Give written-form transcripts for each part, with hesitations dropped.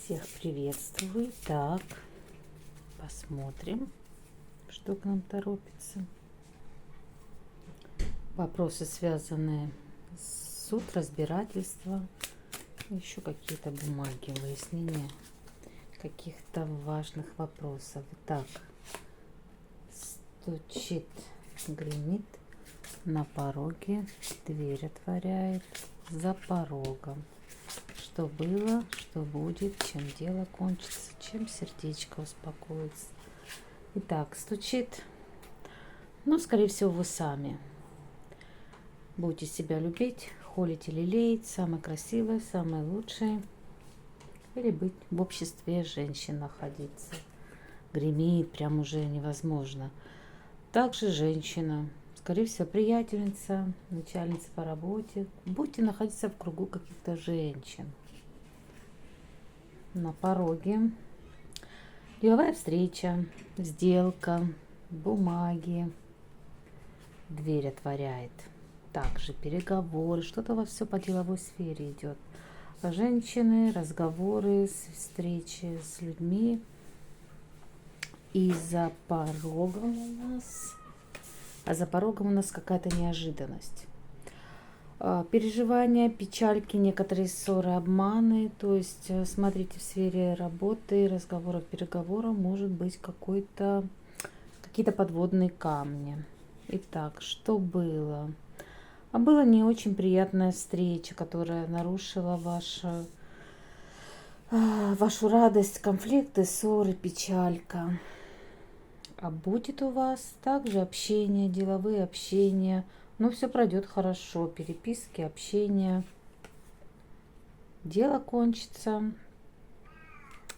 Всех приветствую. Так, посмотрим, что к нам торопится. Вопросы, связанные с суд, разбирательство, еще какие-то бумаги, выяснение каких-то важных вопросов. Итак, стучит, гремит на пороге, дверь отворяет за порогом. Что было, что будет, чем дело кончится, чем сердечко успокоится. Итак, стучит. Но, скорее всего, вы сами будете себя любить, холить или лелеять, самое красивое, самое лучшее. Или быть в обществе женщин находиться. Гремит, прям уже невозможно. Также женщина, скорее всего, приятельница, начальница по работе. Будете находиться в кругу каких-то женщин. На пороге деловая встреча, сделка, бумаги, дверь отворяет. Также переговоры, что-то у вас все по деловой сфере идет. Женщины, разговоры, встречи с людьми. И за порогом у нас какая-то неожиданность. Переживания, печальки, некоторые ссоры, обманы. То есть, смотрите, в сфере работы, разговоров, переговоров может быть какие-то подводные камни. Итак, что было? А была не очень приятная встреча, которая нарушила вашу радость, конфликты, ссоры, печалька. А будет у вас также общение, деловые общения. Но все пройдет хорошо. Переписки, общение. Дело кончится.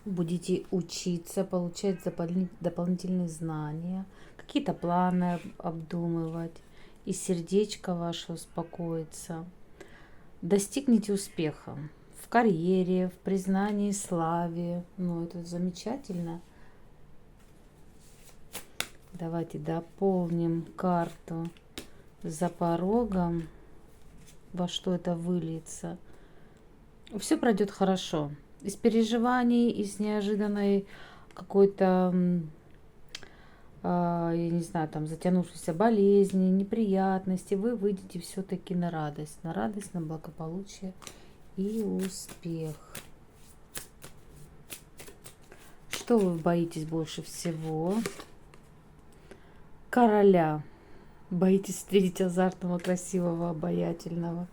Будете учиться, получать дополнительные знания. Какие-то планы обдумывать. И сердечко ваше успокоится. Достигнете успеха в карьере, в признании, славе. Ну, это замечательно. Давайте дополним карту за порогом, во что это выльется. Все пройдет хорошо. Из переживаний, из неожиданной какой-то, я не знаю, там затянувшейся болезни, неприятности, вы выйдете все-таки на радость, на благополучие и успех. Что вы боитесь больше всего? Короля. Боитесь встретить азартного, красивого, обаятельного,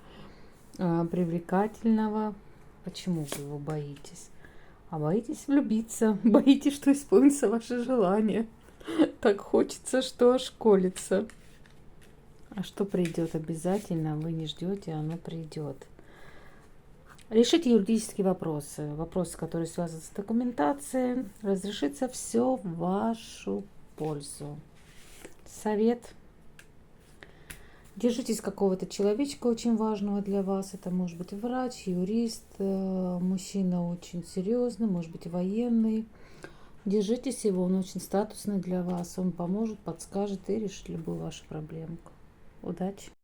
привлекательного. Почему вы его боитесь? А боитесь влюбиться, боитесь, что исполнится ваше желание. Так хочется, что аж колется. А что придет обязательно, вы не ждете, оно придет. Решите юридические вопросы. Вопросы, которые связаны с документацией. Разрешится все в вашу пользу. Совет. Держитесь какого-то человечка очень важного для вас. Это может быть врач, юрист, мужчина очень серьезный, может быть военный. Держитесь его, он очень статусный для вас. Он поможет, подскажет и решит любую вашу проблемку. Удачи!